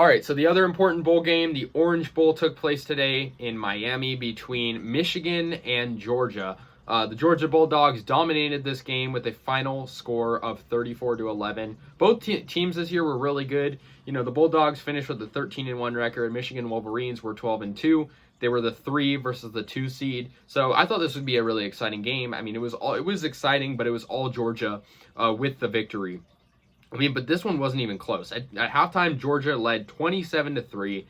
All right, so the other important bowl game, the Orange Bowl, took place today in Miami between Michigan and Georgia. The Georgia Bulldogs dominated this game with a final score of 34-11. Both teams this year were really good. You know, the Bulldogs finished with a 13-1 record. Michigan Wolverines were 12-2. They were the 3 versus the 2 seed. So I thought this would be a really exciting game. I mean, it was exciting, but it was all Georgia with the victory. I mean, but this one wasn't even close. At halftime, Georgia led 27-3.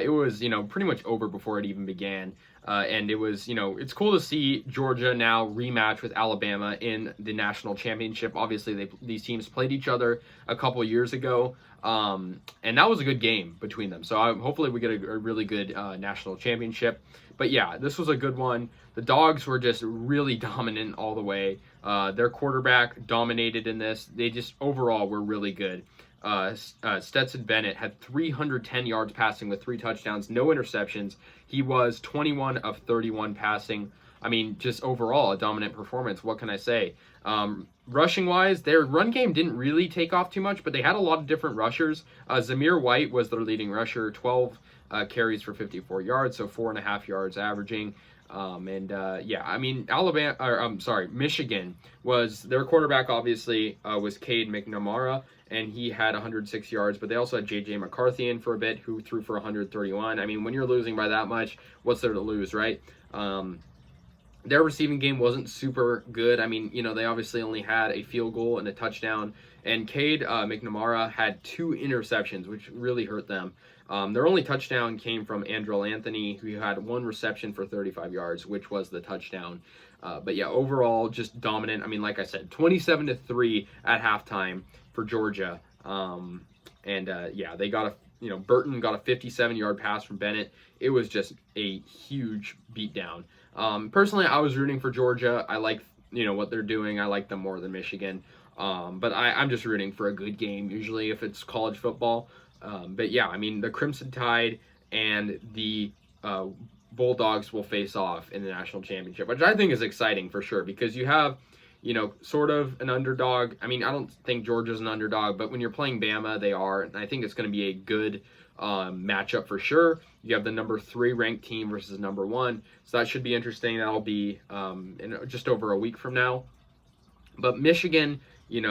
It was, pretty much over before it even began. And it was, it's cool to see Georgia now rematch with Alabama in the national championship. Obviously, these teams played each other a couple years ago. And that was a good game between them. So hopefully we get a really good national championship. But yeah, this was a good one. The Dogs were just really dominant all the way. Their quarterback dominated in this. They just overall were really good. Stetson Bennett had 310 yards passing with 3 touchdowns, no interceptions. He was 21 of 31 passing. I mean, just overall a dominant performance. What can I say? Rushing wise, their run game didn't really take off too much, but they had a lot of different rushers. Zamir White was their leading rusher, 12 carries for 54 yards, so 4.5 yards averaging. Michigan was their quarterback. Obviously, was Cade McNamara, and he had 106 yards. But they also had J.J. McCarthy in for a bit, who threw for 131. I mean, when you're losing by that much, what's there to lose, right? Their receiving game wasn't super good. I mean, they obviously only had a field goal and a touchdown. And Cade McNamara had 2 interceptions, which really hurt them. Their only touchdown came from Andrel Anthony, who had 1 reception for 35 yards, which was the touchdown. But yeah, overall, just dominant. I mean, like I said, 27-3 at halftime for Georgia. They got Burton got a 57-yard pass from Bennett. It was just a huge beatdown. Personally, I was rooting for Georgia. I like, what they're doing. I like them more than Michigan. But I'm just rooting for a good game, usually, if it's college football. But yeah, I mean, the Crimson Tide and the Bulldogs will face off in the national championship, which I think is exciting for sure, because you have, sort of an underdog. I mean, I don't think Georgia's an underdog, but when you're playing Bama, they are. And I think it's going to be a good matchup for sure. You have the number 3 ranked team versus number 1. So that should be interesting. That'll be in just over a week from now. But Michigan, they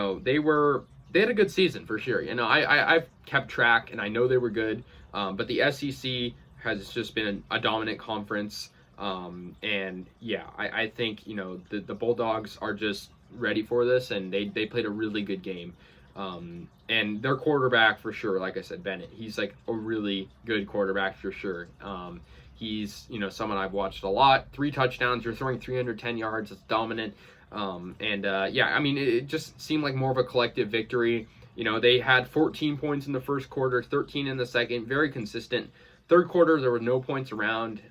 had a good season for sure. I've kept track, and I know they were good. But the SEC has just been a dominant conference. I think, the Bulldogs are just ready for this, and they played a really good game. And their quarterback, for sure, like I said, Bennett, he's like a really good quarterback for sure. He's, someone I've watched a lot. 3 touchdowns, you're throwing 310 yards, it's dominant. It just seemed like more of a collective victory. They had 14 points in the first quarter, 13 in the second, very consistent. Third quarter, there were no points around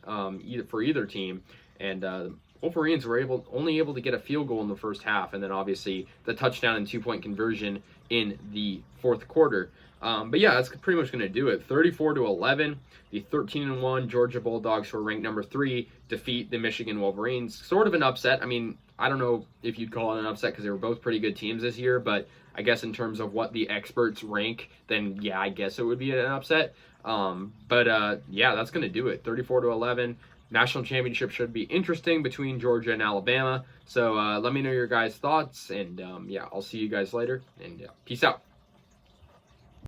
for either team, and Wolverines were only able to get a field goal in the first half, and then obviously the touchdown and 2-point conversion in the fourth quarter. That's pretty much going to do it. 34-11, the 13-1 Georgia Bulldogs, who are ranked number 3, defeat the Michigan Wolverines. Sort of an upset. I mean, I don't know if you'd call it an upset, because they were both pretty good teams this year, but I guess in terms of what the experts rank, then yeah, I guess it would be an upset. That's going to do it. 34-11. National championship should be interesting between Georgia and Alabama. So let me know your guys' thoughts, and I'll see you guys later, and peace out.